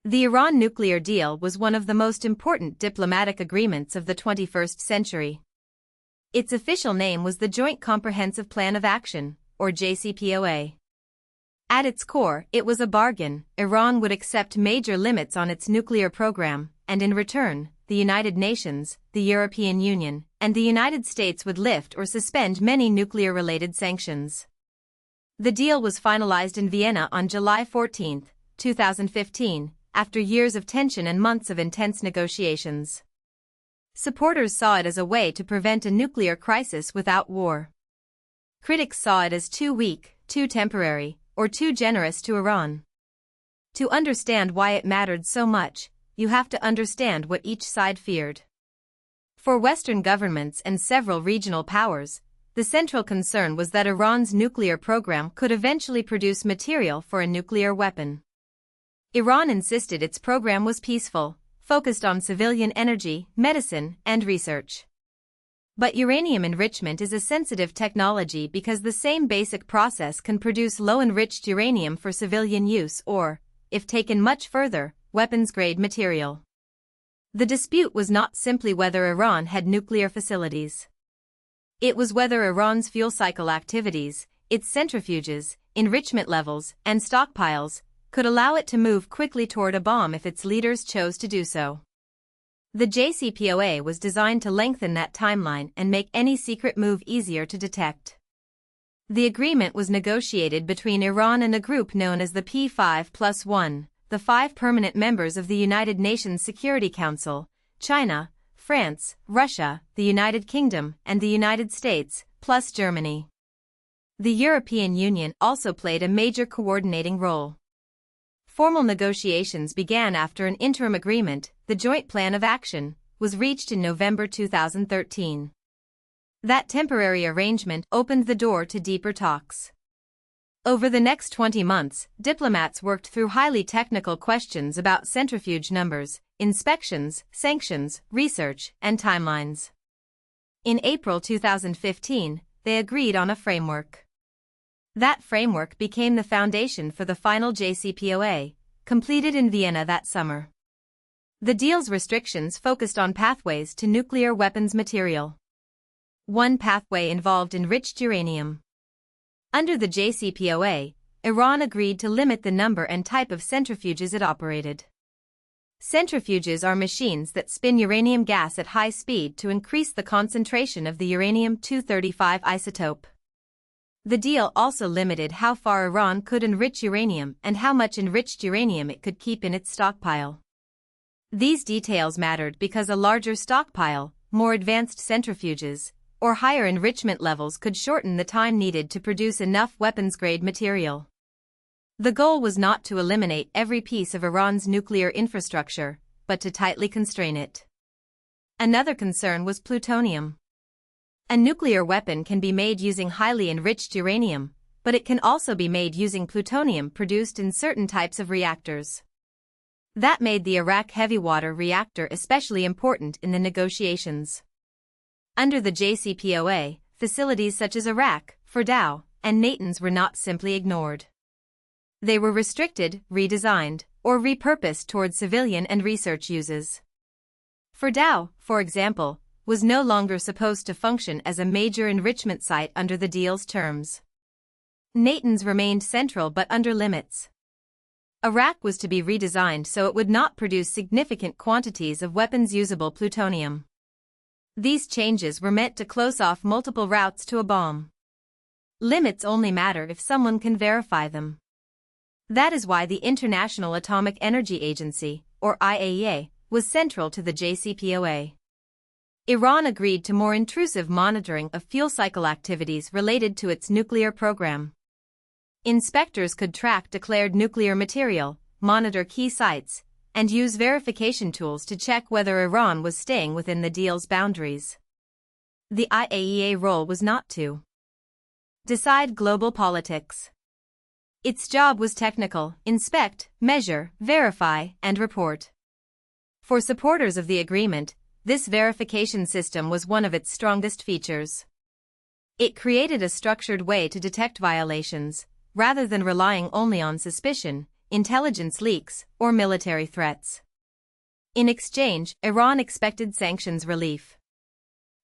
The Iran nuclear deal was one of the most important diplomatic agreements of the 21st century. Its official name was the Joint Comprehensive Plan of Action, or JCPOA. At its core, it was a bargain. Iran would accept major limits on its nuclear program, and in return, the United Nations, the European Union, and the United States would lift or suspend many nuclear-related sanctions. The deal was finalized in Vienna on July 14, 2015, after years of tension and months of intense negotiations. Supporters saw it as a way to prevent a nuclear crisis without war. Critics saw it as too weak, too temporary, or too generous to Iran. To understand why it mattered so much, you have to understand what each side feared. For Western governments and several regional powers, the central concern was that Iran's nuclear program could eventually produce material for a nuclear weapon. Iran insisted its program was peaceful, focused on civilian energy, medicine, and research. But uranium enrichment is a sensitive technology because the same basic process can produce low-enriched uranium for civilian use or, if taken much further, weapons-grade material. The dispute was not simply whether Iran had nuclear facilities. It was whether Iran's fuel cycle activities, its centrifuges, enrichment levels, and stockpiles, could allow it to move quickly toward a bomb if its leaders chose to do so. The JCPOA was designed to lengthen that timeline and make any secret move easier to detect. The agreement was negotiated between Iran and a group known as the P5+1, the 5 permanent members of the United Nations Security Council, China, France, Russia, the United Kingdom, and the United States, plus Germany. The European Union also played a major coordinating role. Formal negotiations began after an interim agreement, the Joint Plan of Action, was reached in November 2013. That temporary arrangement opened the door to deeper talks. Over the next 20 months, diplomats worked through highly technical questions about centrifuge numbers, inspections, sanctions, research, and timelines. In April 2015, they agreed on a framework. That framework became the foundation for the final JCPOA, completed in Vienna that summer. The deal's restrictions focused on pathways to nuclear weapons material. One pathway involved enriched uranium. Under the JCPOA, Iran agreed to limit the number and type of centrifuges it operated. Centrifuges are machines that spin uranium gas at high speed to increase the concentration of the uranium-235 isotope. The deal also limited how far Iran could enrich uranium and how much enriched uranium it could keep in its stockpile. These details mattered because a larger stockpile, more advanced centrifuges, or higher enrichment levels could shorten the time needed to produce enough weapons-grade material. The goal was not to eliminate every piece of Iran's nuclear infrastructure, but to tightly constrain it. Another concern was plutonium. A nuclear weapon can be made using highly enriched uranium, but it can also be made using plutonium produced in certain types of reactors. That made the Arak heavy water reactor especially important in the negotiations. Under the JCPOA, facilities such as Arak, Fordow, and Natanz were not simply ignored. They were restricted, redesigned, or repurposed towards civilian and research uses. Fordow, for example, was no longer supposed to function as a major enrichment site under the deal's terms. Natanz remained central but under limits. Arak was to be redesigned so it would not produce significant quantities of weapons-usable plutonium. These changes were meant to close off multiple routes to a bomb. Limits only matter if someone can verify them. That is why the International Atomic Energy Agency, or IAEA, was central to the JCPOA. Iran agreed to more intrusive monitoring of fuel cycle activities related to its nuclear program. Inspectors could track declared nuclear material, monitor key sites, and use verification tools to check whether Iran was staying within the deal's boundaries. The IAEA role was not to decide global politics. Its job was technical: inspect, measure, verify, and report. For supporters of the agreement, this verification system was one of its strongest features. It created a structured way to detect violations, rather than relying only on suspicion, intelligence leaks, or military threats. In exchange, Iran expected sanctions relief.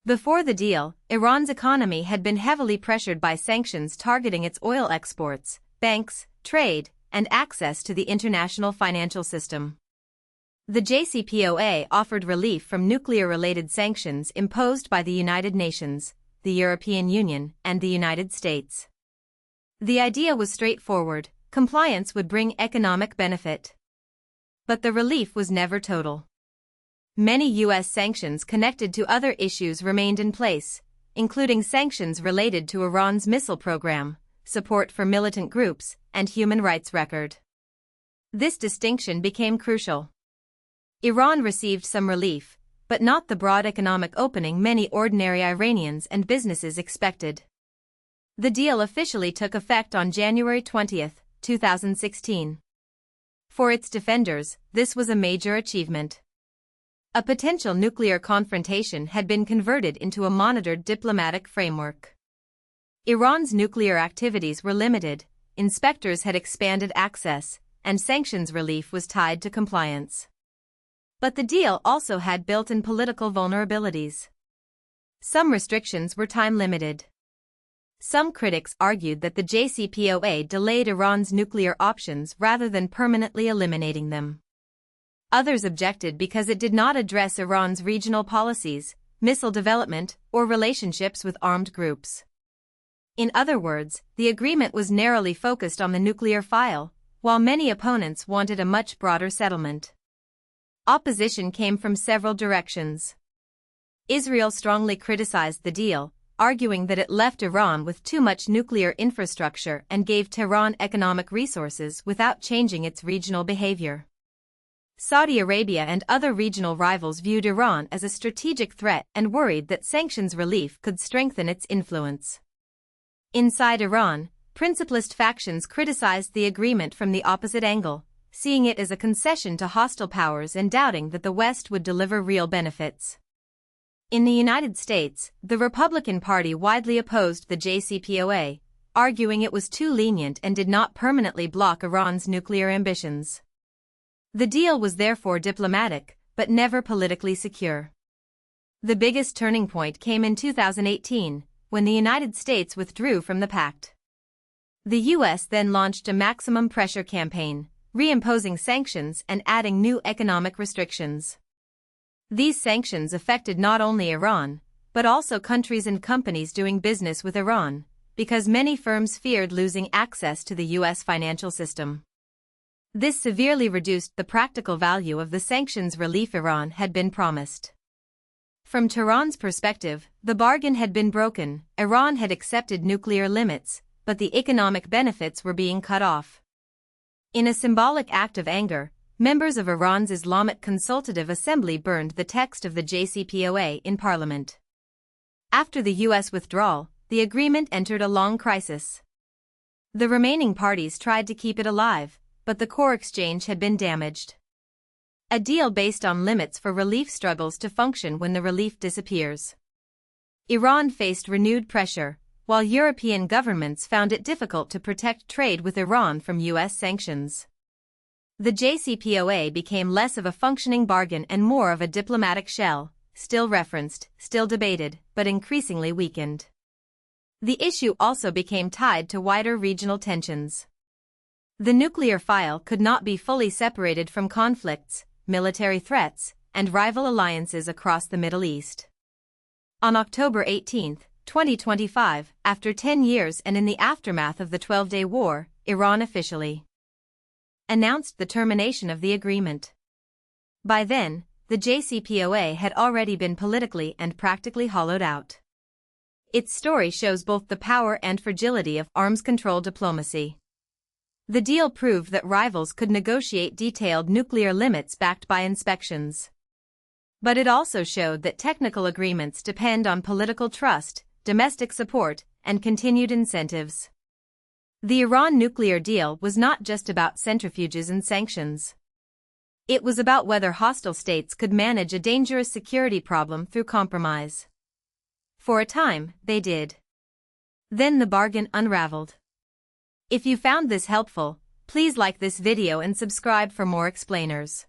Before the deal, Iran's economy had been heavily pressured by sanctions targeting its oil exports, banks, trade, and access to the international financial system. The JCPOA offered relief from nuclear-related sanctions imposed by the United Nations, the European Union, and the United States. The idea was straightforward: compliance would bring economic benefit. But the relief was never total. Many U.S. sanctions connected to other issues remained in place, including sanctions related to Iran's missile program, support for militant groups, and human rights record. This distinction became crucial. Iran received some relief, but not the broad economic opening many ordinary Iranians and businesses expected. The deal officially took effect on January 20, 2016. For its defenders, this was a major achievement. A potential nuclear confrontation had been converted into a monitored diplomatic framework. Iran's nuclear activities were limited, inspectors had expanded access, and sanctions relief was tied to compliance. But the deal also had built-in political vulnerabilities. Some restrictions were time-limited. Some critics argued that the JCPOA delayed Iran's nuclear options rather than permanently eliminating them. Others objected because it did not address Iran's regional policies, missile development, or relationships with armed groups. In other words, the agreement was narrowly focused on the nuclear file, while many opponents wanted a much broader settlement. Opposition came from several directions. Israel strongly criticized the deal, arguing that it left Iran with too much nuclear infrastructure and gave Tehran economic resources without changing its regional behavior. Saudi Arabia and other regional rivals viewed Iran as a strategic threat and worried that sanctions relief could strengthen its influence. Inside Iran, principalist factions criticized the agreement from the opposite angle, seeing it as a concession to hostile powers and doubting that the West would deliver real benefits. In the United States, the Republican Party widely opposed the JCPOA, arguing it was too lenient and did not permanently block Iran's nuclear ambitions. The deal was therefore diplomatic, but never politically secure. The biggest turning point came in 2018, when the United States withdrew from the pact. The U.S. then launched a maximum pressure campaign, reimposing sanctions and adding new economic restrictions. These sanctions affected not only Iran, but also countries and companies doing business with Iran, because many firms feared losing access to the U.S. financial system. This severely reduced the practical value of the sanctions relief Iran had been promised. From Tehran's perspective, the bargain had been broken. Iran had accepted nuclear limits, but the economic benefits were being cut off. In a symbolic act of anger, members of Iran's Islamic Consultative Assembly burned the text of the JCPOA in parliament. After the U.S. withdrawal, the agreement entered a long crisis. The remaining parties tried to keep it alive, but the core exchange had been damaged. A deal based on limits for relief struggles to function when the relief disappears. Iran faced renewed pressure, while European governments found it difficult to protect trade with Iran from U.S. sanctions. The JCPOA became less of a functioning bargain and more of a diplomatic shell, still referenced, still debated, but increasingly weakened. The issue also became tied to wider regional tensions. The nuclear file could not be fully separated from conflicts, military threats, and rival alliances across the Middle East. On October 18, 2025, after 10 years and in the aftermath of the 12-day war, Iran officially announced the termination of the agreement. By then, the JCPOA had already been politically and practically hollowed out. Its story shows both the power and fragility of arms control diplomacy. The deal proved that rivals could negotiate detailed nuclear limits backed by inspections. But it also showed that technical agreements depend on political trust, domestic support, and continued incentives. The Iran nuclear deal was not just about centrifuges and sanctions. It was about whether hostile states could manage a dangerous security problem through compromise. For a time, they did. Then the bargain unraveled. If you found this helpful, Please like this video and subscribe for more explainers.